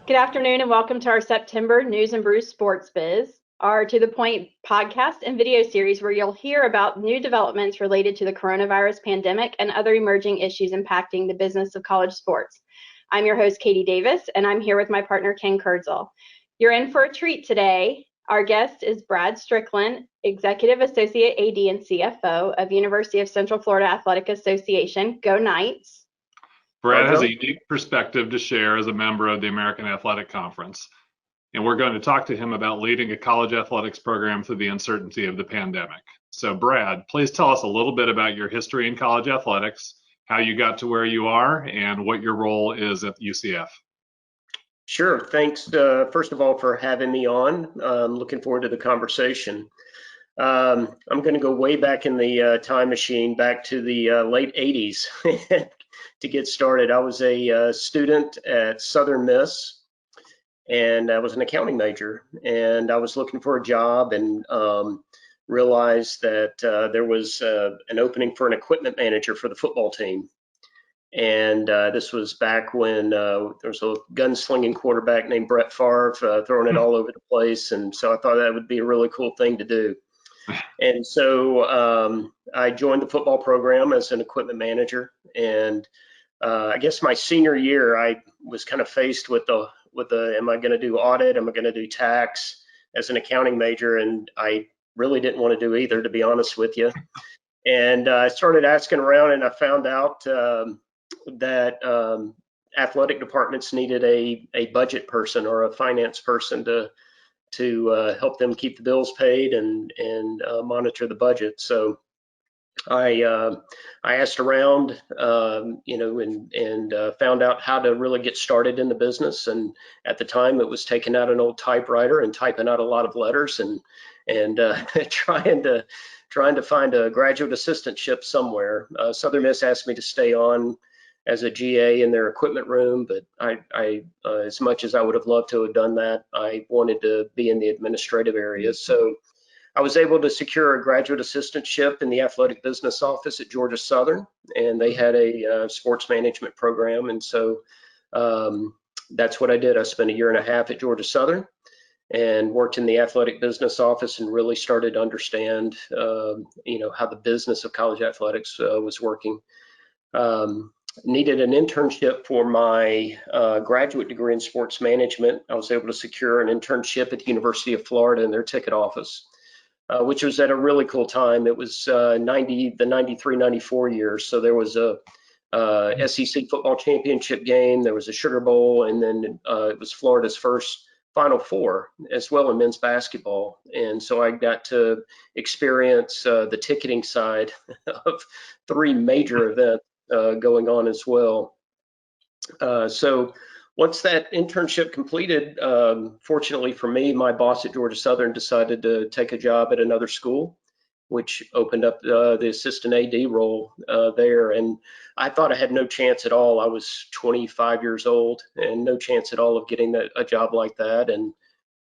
Good afternoon and welcome to our September News and Brews Sports Biz, our To The Point podcast and video series where you'll hear about new developments related to the coronavirus pandemic and other emerging issues impacting the business of college sports. I'm your host, Katie Davis, and I'm here with my partner, Ken Kurtzel. You're in for a treat today. Our guest is Brad Stricklin, Executive Associate AD and CFO of University of Central Florida Athletic Association. Go Knights! Brad has a unique perspective to share as a member of the American Athletic Conference, and we're going to talk to him about leading a college athletics program through the uncertainty of the pandemic. So Brad, please tell us a little bit about your history in college athletics, how you got to where you are, and what your role is at UCF. Sure. Thanks, first of all, for having me on. I'm looking forward to the conversation. I'm going to go way back in the time machine, back to the late 80s to get started. I was a student at Southern Miss, and I was an accounting major, and I was looking for a job and realized that there was an opening for an equipment manager for the football team. And this was back when there was a gunslinging quarterback named Brett Favre throwing it all over the place. And so I thought that would be a really cool thing to do. And so I joined the football program as an equipment manager. And I guess my senior year, I was kind of faced with the am I going to do audit? Am I going to do tax as an accounting major? And I really didn't want to do either, to be honest with you. And I started asking around, and I found out that athletic departments needed a budget person or a finance person to help them keep the bills paid and monitor the budget. So I asked around, and found out how to really get started in the business. And at the time, it was taking out an old typewriter and typing out a lot of letters and trying to find a graduate assistantship somewhere. Southern Miss asked me to stay on as a GA in their equipment room, but I as much as I would have loved to have done that, I wanted to be in the administrative area. So I was able to secure a graduate assistantship in the athletic business office at Georgia Southern, and they had a sports management program. And so that's what I did. I spent a year and a half at Georgia Southern and worked in the athletic business office and really started to understand, how the business of college athletics was working. Needed an internship for my graduate degree in sports management. I was able to secure an internship at the University of Florida in their ticket office, which was at a really cool time. It was the 93-94 years. So there was a SEC football championship game, there was a Sugar Bowl, and then it was Florida's first Final Four as well in men's basketball. And so I got to experience the ticketing side of three major events going on as well. So once that internship completed, fortunately for me, my boss at Georgia Southern decided to take a job at another school, which opened up the assistant AD role there. And I thought I had no chance at all. I was 25 years old and no chance at all of getting a job like that. And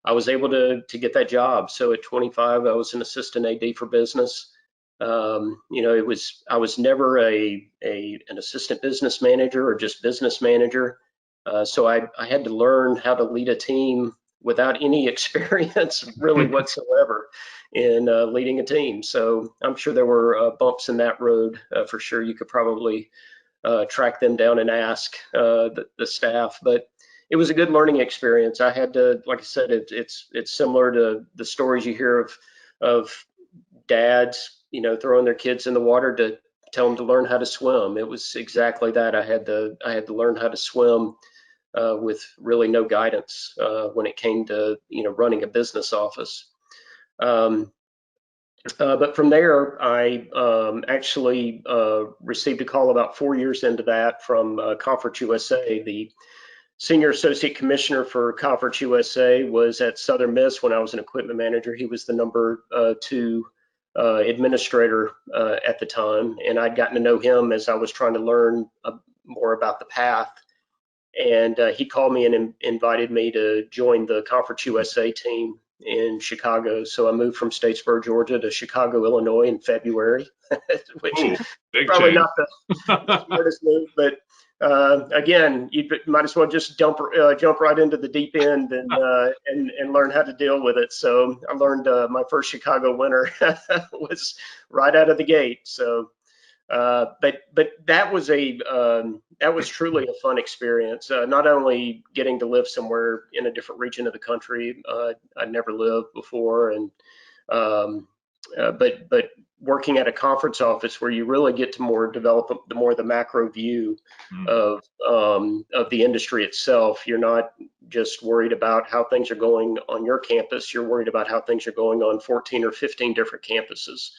I was able to get that job. So at 25, I was an assistant AD for business. I was never an assistant business manager or just business manager. So I had to learn how to lead a team without any experience really whatsoever in leading a team. So I'm sure there were bumps in that road for sure. You could probably track them down and ask the staff, but it was a good learning experience. I had to, like I said, it's similar to the stories you hear of dads, throwing their kids in the water to tell them to learn how to swim. It was exactly that. I had to learn how to swim with really no guidance when it came to running a business office. But from there, I actually received a call about 4 years into that from Conference USA. The senior associate commissioner for Conference USA was at Southern Miss when I was an equipment manager. He was the number 2 administrator at the time, and I'd gotten to know him as I was trying to learn more about the path. And he called me and invited me to join the Conference USA team in Chicago. So I moved from Statesboro, Georgia to Chicago, Illinois in February, which Ooh, big probably change. not the smartest move, but Again, you might as well just jump right into the deep end and learn how to deal with it. So I learned my first Chicago winter was right out of the gate. So, but that was truly a fun experience. Not only getting to live somewhere in a different region of the country I'd never lived before, and but working at a conference office where you really get to develop the macro view of the industry itself. You're not just worried about how things are going on your campus. You're worried about how things are going on 14 or 15 different campuses,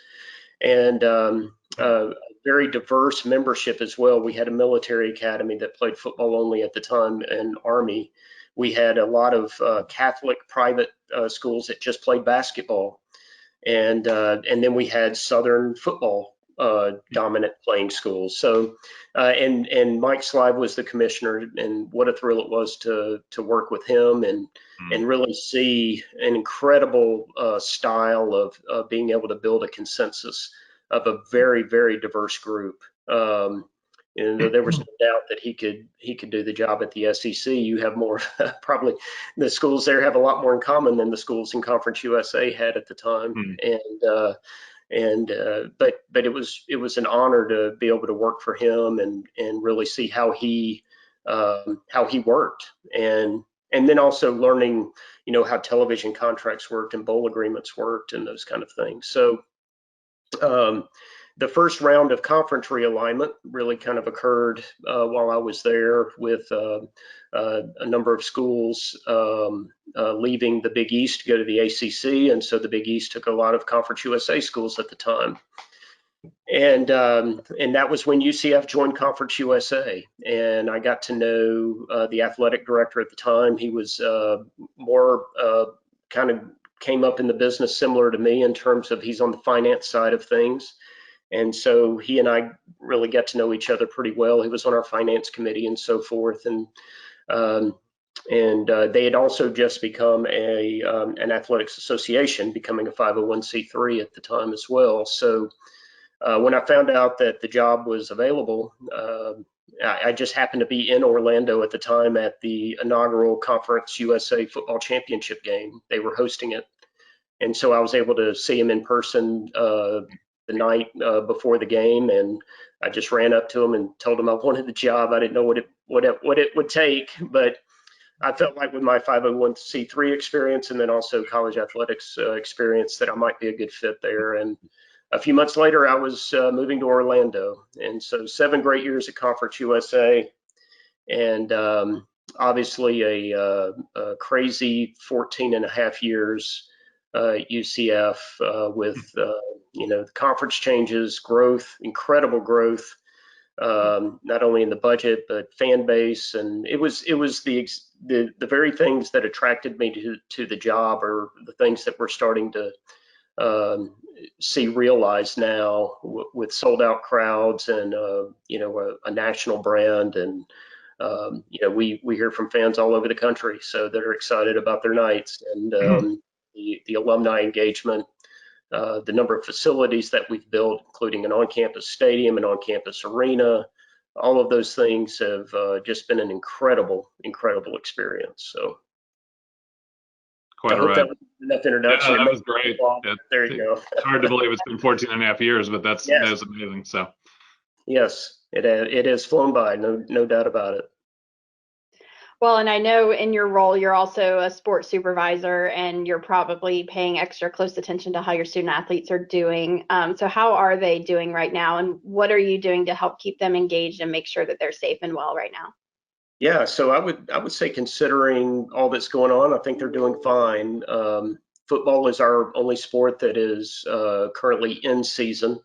and very diverse membership as well. We had a military academy that played football only at the time, and Army. We had a lot of Catholic private schools that just played basketball. And then we had Southern football dominant playing schools. So and Mike Slive was the commissioner, and what a thrill it was to work with him and really see an incredible style of being able to build a consensus of a very, very diverse group. And there was no doubt that he could do the job at the SEC. You have more, probably the schools there have a lot more in common than the schools in Conference USA had at the time. But it was an honor to be able to work for him and really see how he worked, and then also learning, how television contracts worked and bowl agreements worked and those kind of things. So the first round of conference realignment really kind of occurred while I was there, with a number of schools leaving the Big East to go to the ACC, and so the Big East took a lot of Conference USA schools at the time. And that was when UCF joined Conference USA, and I got to know the athletic director at the time. He was more kind of came up in the business similar to me in terms of he's on the finance side of things. And so he and I really got to know each other pretty well. He was on our finance committee and so forth. And they had also just become an athletics association, becoming a 501c3 at the time as well. So when I found out that the job was available, I just happened to be in Orlando at the time at the inaugural Conference USA Football Championship game. They were hosting it. And so I was able to see him in person the night before the game, and I just ran up to him and told him I wanted the job. I didn't know what it would take, but I felt like with my 501c3 experience and then also college athletics experience that I might be a good fit there. And a few months later, I was moving to Orlando, and so 7 great years at Conference USA, and obviously a crazy 14 and a half years UCF with the conference changes, growth, incredible growth, not only in the budget but fan base, and it was the very things that attracted me to the job are the things that we're starting to see realized now with sold out crowds and a national brand, and we hear from fans all over the country, so that are excited about their nights, and the alumni engagement, the number of facilities that we've built, including an on-campus stadium, an on-campus arena. All of those things have just been an incredible experience. So quite I hope that was enough introduction. Yeah, that was great. There you go. It's hard to believe it's been 14 and a half years, but that is amazing. So yes, it has flown by, no doubt about it. Well, and I know in your role, you're also a sports supervisor, and you're probably paying extra close attention to how your student athletes are doing. So how are they doing right now, and what are you doing to help keep them engaged and make sure that they're safe and well right now? Yeah, so I would say, considering all that's going on, I think they're doing fine. Football is our only sport that is currently in season.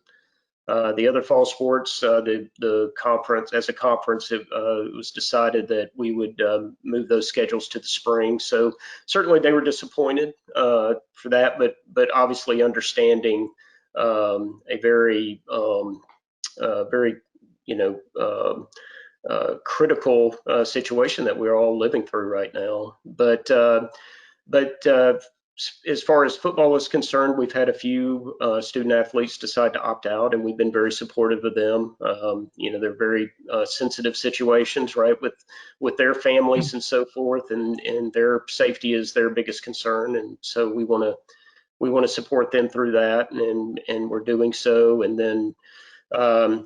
The other fall sports, the conference, as a conference, it was decided that we would move those schedules to the spring. So certainly they were disappointed for that, but obviously understanding a very critical situation that we're all living through right now. But as far as football is concerned, we've had a few student athletes decide to opt out, and we've been very supportive of them. They're very sensitive situations, right, with their families and so forth, and their safety is their biggest concern, and so we want to support them through that, and we're doing so. And then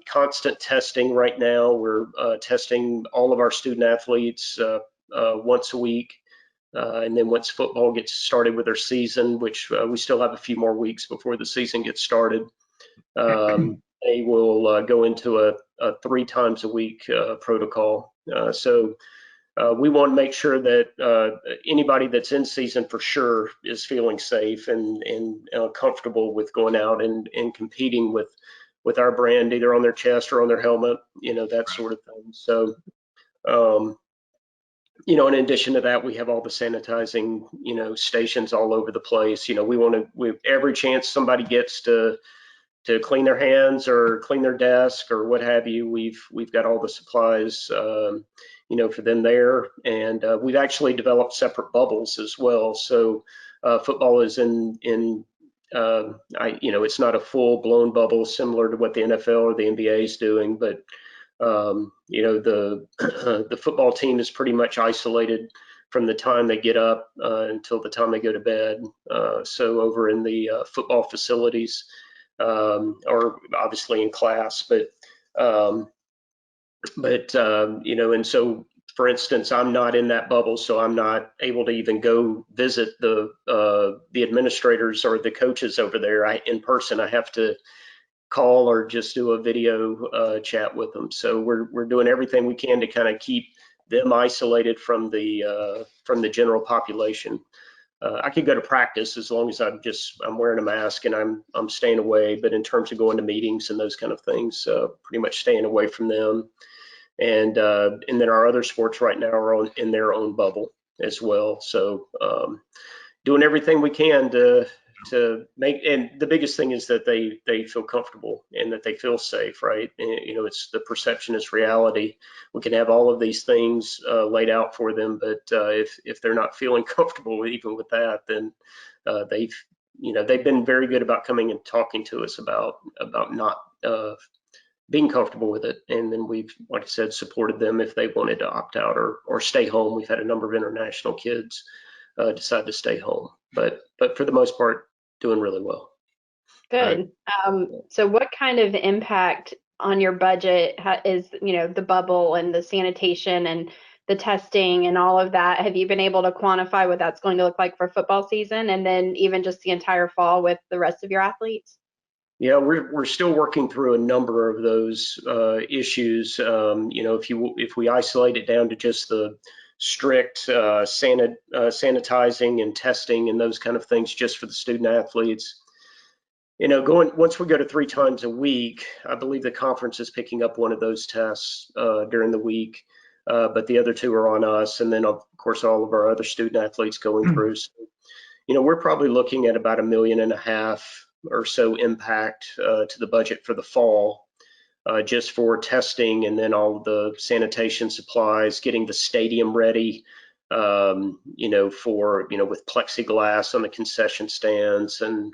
constant testing right now. We're testing all of our student athletes once a week. And then once football gets started with their season, which we still have a few more weeks before the season gets started, they will go into a 3 times a week protocol. So we want to make sure that anybody that's in season for sure is feeling safe and comfortable with going out and competing with our brand, either on their chest or on their helmet, that sort of thing. So, in addition to that, we have all the sanitizing, stations all over the place. We every chance somebody gets to clean their hands or clean their desk or what have you, we've got all the supplies, for them there. And we've actually developed separate bubbles as well. So football is in it's not a full blown bubble similar to what the NFL or the NBA is doing, but the football team is pretty much isolated from the time they get up until the time they go to bed. So over in the football facilities, or obviously in class, and so for instance, I'm not in that bubble, so I'm not able to even go visit the administrators or the coaches over there in person. I have to call or just do a video chat with them. So we're doing everything we can to kind of keep them isolated from the general population. I could go to practice as long as I'm wearing a mask and I'm staying away. But in terms of going to meetings and those kind of things, pretty much staying away from them. And then our other sports right now are in their own bubble as well. So doing everything we can to make, and the biggest thing is that they feel comfortable and that they feel safe, right? And, it's the perception is reality. We can have all of these things laid out for them, but if they're not feeling comfortable even with that, then they've been very good about coming and talking to us about not being comfortable with it. And then we've, like I said, supported them if they wanted to opt out or stay home. We've had a number of international kids decide to stay home, but for the most part, doing really well. Good. So what kind of impact on your budget is, the bubble and the sanitation and the testing and all of that? Have you been able to quantify what that's going to look like for football season, and then even just the entire fall with the rest of your athletes? Yeah, we're still working through a number of those issues. If we isolate it down to just the strict sanitizing and testing and those kind of things just for the student athletes, once we go to 3 times a week, I believe the conference is picking up one of those tests during the week, but the other 2 are on us, and then of course all of our other student athletes going through. So, we're probably looking at about $1.5 million or so impact to the budget for the fall, just for testing, and then all the sanitation supplies, getting the stadium ready, with plexiglass on the concession stands, and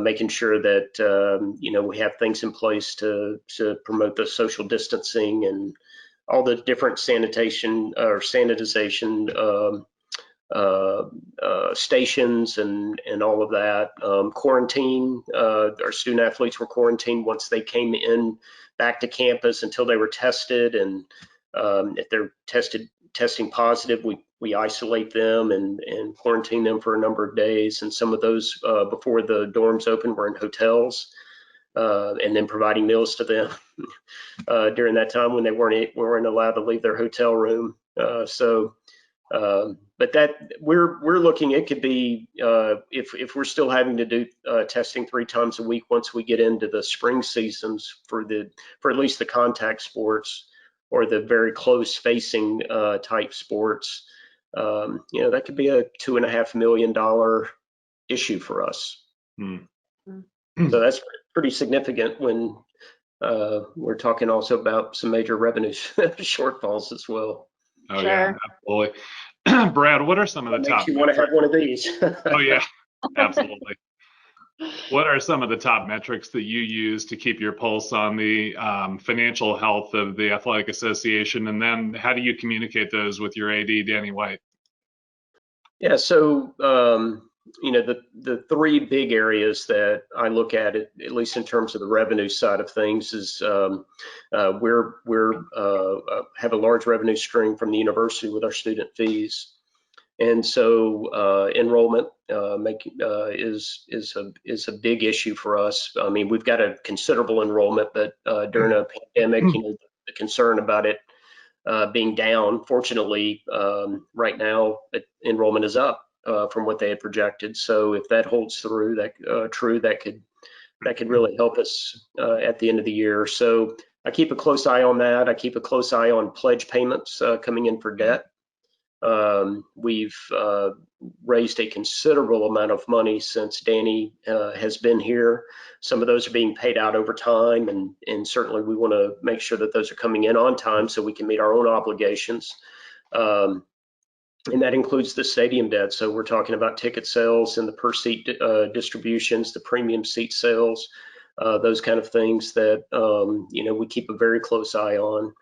making sure that we have things in place to promote the social distancing and all the different sanitation or sanitization stations and all of that. Quarantine, our student athletes were quarantined once they came in back to campus until they were tested, and if they're testing positive, we isolate them and quarantine them for a number of days. And some of those before the dorms open were in hotels, and then providing meals to them during that time when they weren't allowed to leave their hotel room. But that we're looking, it could be if we're still having to do testing 3 times a week once we get into the spring seasons for at least the contact sports or the very close facing type sports, that could be a $2.5 million issue for us. So that's pretty significant when we're talking also about some major revenue shortfalls as well. Oh, sure. Yeah, absolutely. Brad, what are some of the top? Makes you want to have one of these? Oh yeah, Absolutely. What are some of the top metrics that you use to keep your pulse on the financial health of the Athletic Association? And then how do you communicate those with your AD, Danny White? Yeah, so the three big areas that I look at least in terms of the revenue side of things, is we're have a large revenue stream from the university with our student fees, and so enrollment is a big issue for us. I mean, we've got a considerable enrollment, but during a pandemic, the concern about it being down. Fortunately, right now enrollment is up from what they had projected. So if that holds through, that could really help us at the end of the year. So I keep a close eye on that. I keep a close eye on pledge payments coming in for debt. We've raised a considerable amount of money since Danny has been here. Some of those are being paid out over time, and certainly we want to make sure that those are coming in on time so we can meet our own obligations. And that includes the stadium debt. So we're talking about ticket sales and the per seat distributions, the premium seat sales, those kind of things that we keep a very close eye on.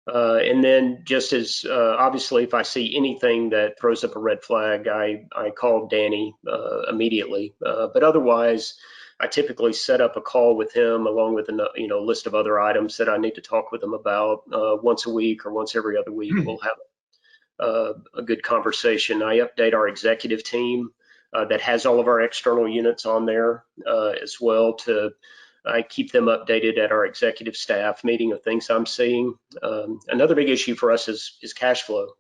And then just as obviously, if I see anything that throws up a red flag, I call Danny immediately. But otherwise, I typically set up a call with him along with a list of other items that I need to talk with him about once a week or once every other week. We'll have a good conversation. I update our executive team that has all of our external units on there as well. I keep them updated at our executive staff meeting of things I'm seeing. Another big issue for us is cash flow.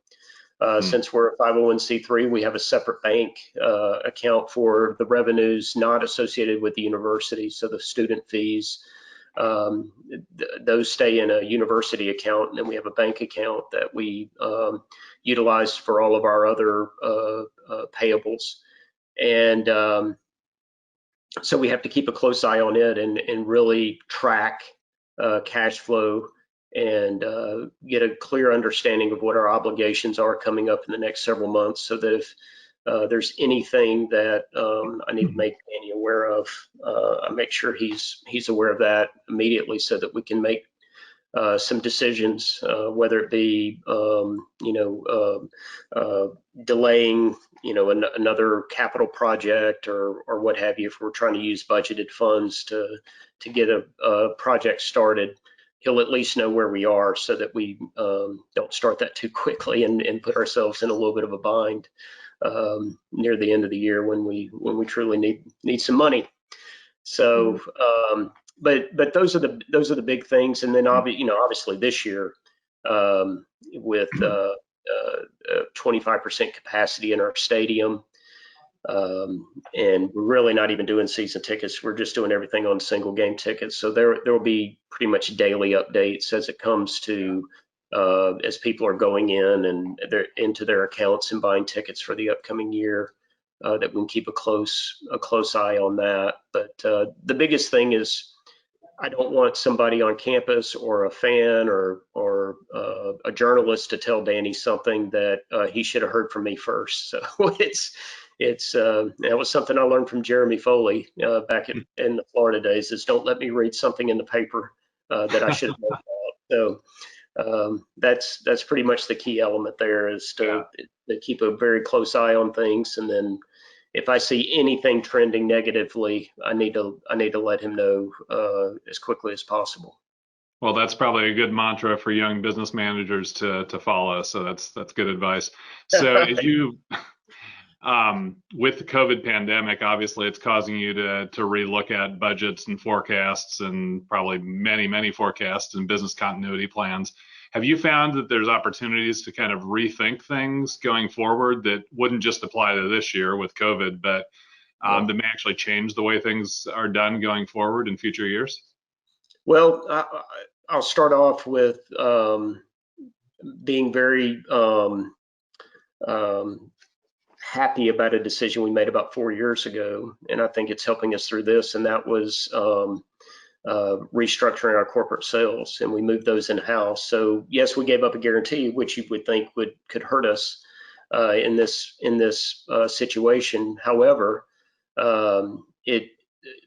Since we're a 501c3, we have a separate bank account for the revenues not associated with the university. So the student fees, those stay in a university account, and then we have a bank account that we utilize for all of our other payables. And so we have to keep a close eye on it and really track cash flow and get a clear understanding of what our obligations are coming up in the next several months, so that if there's anything that I need to make Danny aware of, I make sure he's aware of that immediately, so that we can make some decisions, whether it be delaying another capital project or what have you. If we're trying to use budgeted funds to get a project started, he'll at least know where we are, so that we don't start that too quickly and put ourselves in a little bit of a bind near the end of the year when we truly need some money. So but those are the big things. And then obviously this year with 25% capacity in our stadium, and we're really not even doing season tickets. We're just doing everything on single game tickets. So there will be pretty much daily updates as it comes to as people are going in and they're into their accounts and buying tickets for the upcoming year. That we can keep a close eye on that. But the biggest thing is, I don't want somebody on campus or a fan or a journalist to tell Danny something that he should have heard from me first. So that was something I learned from Jeremy Foley back in the Florida days, is don't let me read something in the paper that I should have known about. So that's pretty much the key element there, is to keep a very close eye on things. And then if I see anything trending negatively, I need to let him know as quickly as possible. Well, that's probably a good mantra for young business managers to follow. So that's good advice. So as you with the COVID pandemic, obviously it's causing you to relook at budgets and forecasts, and probably many forecasts and business continuity plans. Have you found that there's opportunities to kind of rethink things going forward that wouldn't just apply to this year with COVID, but that may actually change the way things are done going forward in future years? Well, I'll start off with being very happy about a decision we made about 4 years ago, and I think it's helping us through this, and that was restructuring our corporate sales, and we moved those in-house. So yes, we gave up a guarantee, which you would think could hurt us in this situation. However, it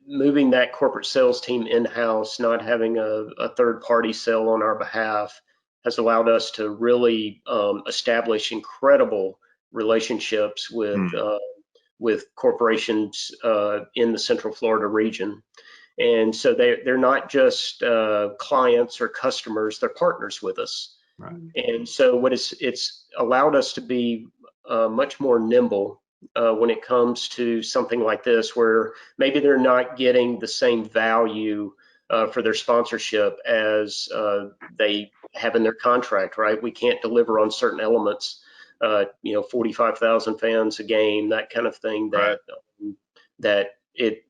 moving that corporate sales team in-house, not having a third-party sell on our behalf, has allowed us to really establish incredible relationships with corporations in the Central Florida region. And so they're not just clients or customers, they're partners with us. Right. And so it's allowed us to be much more nimble when it comes to something like this, where maybe they're not getting the same value for their sponsorship as they have in their contract, right? We can't deliver on certain elements, 45,000 fans a game, that kind of thing, that it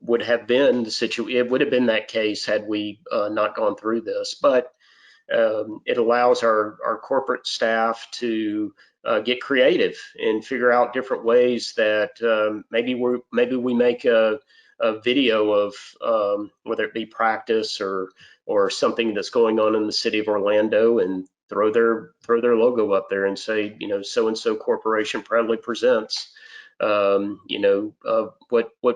would have been it would have been that case had we not gone through this. But it allows our corporate staff to get creative and figure out different ways that maybe we make a video of whether it be practice or something that's going on in the city of Orlando, and throw their logo up there and say, so and so corporation proudly presents what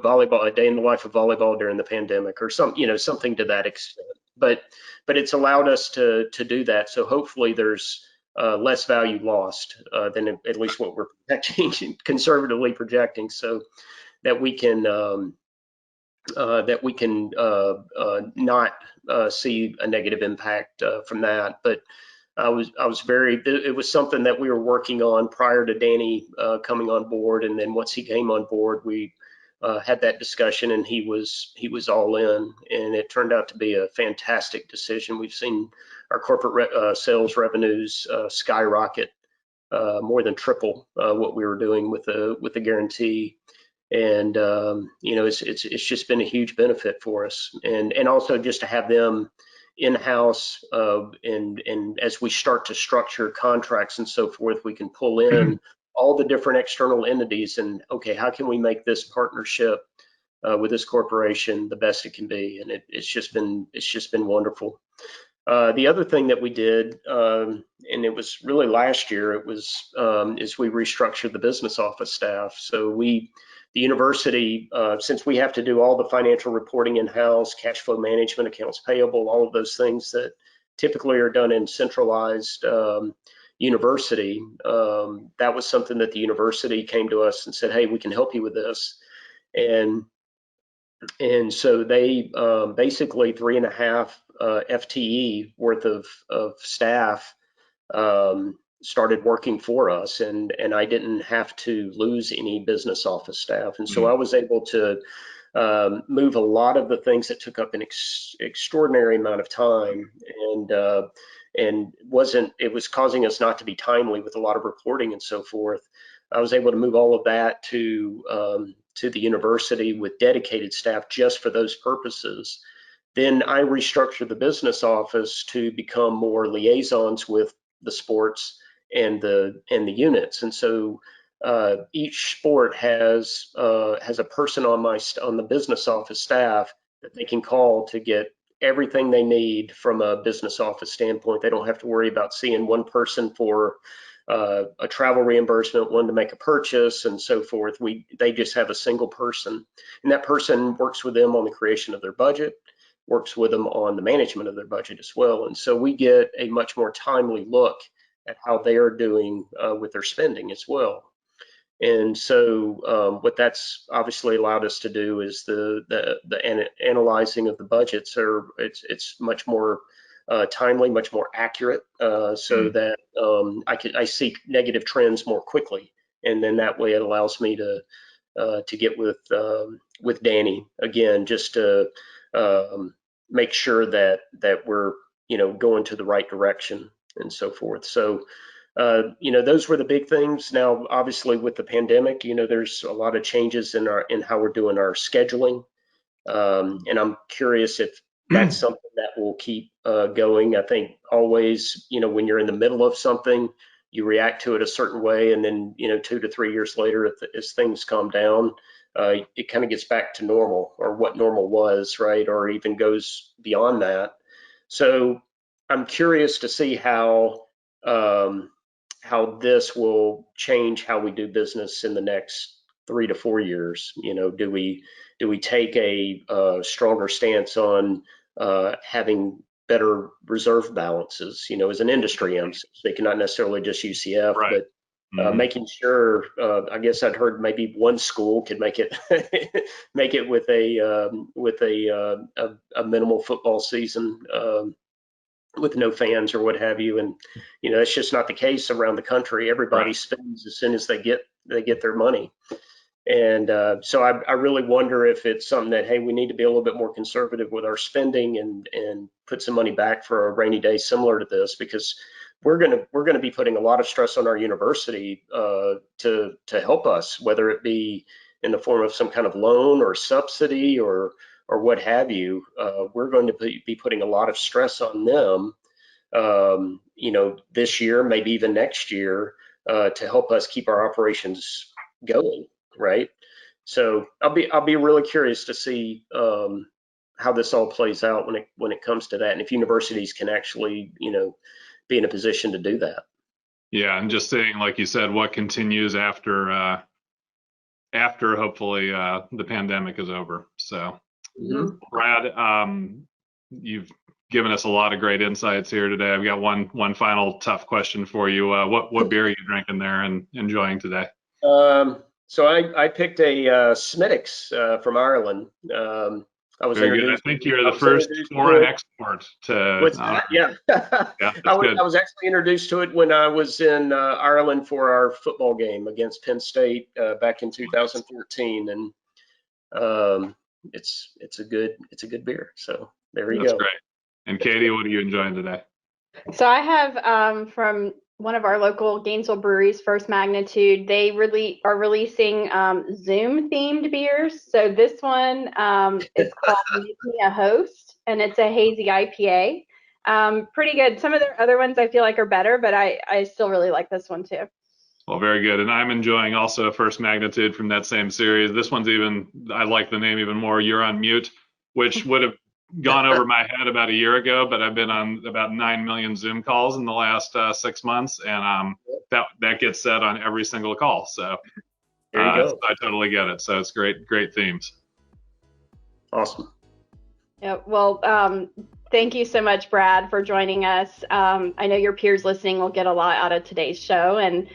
volleyball, a day in the life of volleyball during the pandemic, or something to that extent. But it's allowed us to do that. So hopefully there's less value lost than at least what we're projecting, conservatively projecting, so that we can not see a negative impact from that. But it was something that we were working on prior to Danny coming on board, and then once he came on board, we had that discussion, and he was all in, and it turned out to be a fantastic decision. We've seen our corporate sales revenues skyrocket, more than triple what we were doing with the guarantee, and it's just been a huge benefit for us, and also just to have them in-house, and as we start to structure contracts and so forth, we can pull in all the different external entities and, okay, how can we make this partnership with this corporation the best it can be? And it's just been wonderful. The other thing that we did, and it was really last year, is we restructured the business office staff. So the university, since we have to do all the financial reporting in-house, cash flow management, accounts payable, all of those things that typically are done in centralized university, that was something that the university came to us and said, hey, we can help you with this. And so they basically 3.5 FTE worth of staff started working for us, and I didn't have to lose any business office staff. And so I was able to move a lot of the things that took up an extraordinary amount of time, and it was causing us not to be timely with a lot of reporting and so forth. I was able to move all of that to the university with dedicated staff just for those purposes. Then I restructured the business office to become more liaisons with the sports and the units. And so each sport has a person on the business office staff that they can call to get everything they need from a business office standpoint. They don't have to worry about seeing one person for a travel reimbursement, one to make a purchase, and so forth. They just have a single person, and that person works with them on the creation of their budget, works with them on the management of their budget as well. And so we get a much more timely look at how they are doing with their spending as well. And so what that's obviously allowed us to do is the analyzing of the budgets it's much more timely, much more accurate, so that I see negative trends more quickly, and then that way it allows me to get with Danny again, just to make sure that we're going to the right direction and so forth. So those were the big things. Now, obviously, with the pandemic, there's a lot of changes in how we're doing our scheduling, and I'm curious if that's something that will keep going. I think always, when you're in the middle of something, you react to it a certain way, and then 2 to 3 years later, as things calm down, it kind of gets back to normal, or what normal was, right? Or even goes beyond that. So I'm curious to see how this will change how we do business in the next 3 to 4 years? Do we take a stronger stance on having better reserve balances? As an industry, I'm speaking, not necessarily just UCF, Right. but making sure. I guess I'd heard maybe one school could make it make it with a minimal football season. With no fans or what have you, and it's just not the case around the country. Everybody spends as soon as they get their money, and so I really wonder if it's something that, hey, we need to be a little bit more conservative with our spending and put some money back for a rainy day similar to this, because we're gonna be putting a lot of stress on our university to help us, whether it be in the form of some kind of loan or subsidy or what have you. We're going to be putting a lot of stress on them, this year, maybe even next year, to help us keep our operations going, right? So I'll be really curious to see how this all plays out when it comes to that, and if universities can actually, be in a position to do that. Yeah, and just saying, like you said, what continues after hopefully the pandemic is over. So. Mm-hmm. Brad, you've given us a lot of great insights here today. I've got one final tough question for you. What beer are you drinking there and enjoying today? So I picked a Smithwick's from Ireland. I was Very good. I think you're the first foreign export to. Yeah. I was actually introduced to it when I was in Ireland for our football game against Penn State back in 2014, and it's a good beer. So there you go. That's great. And Katie, what are you enjoying today? So I have from one of our local Gainesville breweries, First Magnitude. They are releasing Zoom themed beers. So this one is called Make Me a Host, and it's a hazy IPA. Pretty good. Some of their other ones I feel like are better, but I still really like this one too. Well, very good. And I'm enjoying also First Magnitude from that same series. This one's I like the name even more, You're on Mute, which would have gone over my head about a year ago, but I've been on about 9 million Zoom calls in the last 6 months, and that gets said on every single call. So, there you go. So I totally get it. So it's great themes. Awesome. Yeah, well, thank you so much, Brad, for joining us. I know your peers listening will get a lot out of today's show, and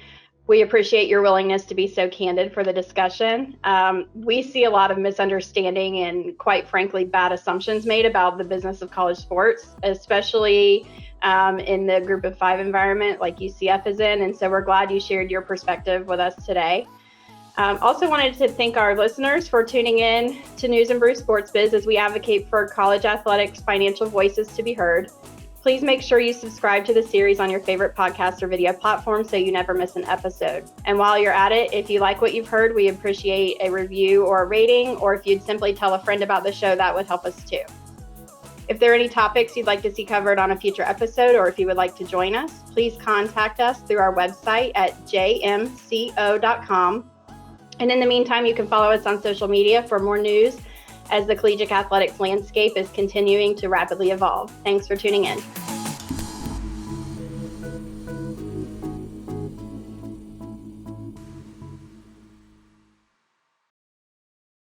we appreciate your willingness to be so candid for the discussion. We see a lot of misunderstanding and, quite frankly, bad assumptions made about the business of college sports, especially in the group of 5 environment like UCF is in. And so we're glad you shared your perspective with us today. Also wanted to thank our listeners for tuning in to News and Brew Sports Biz as we advocate for college athletics financial voices to be heard. Please make sure you subscribe to the series on your favorite podcast or video platform so you never miss an episode. And while you're at it, if you like what you've heard, we appreciate a review or a rating, or if you'd simply tell a friend about the show, that would help us too. If there are any topics you'd like to see covered on a future episode, or if you would like to join us, please contact us through our website at jmco.com. And in the meantime, you can follow us on social media for more news as the collegiate athletics landscape is continuing to rapidly evolve. Thanks for tuning in.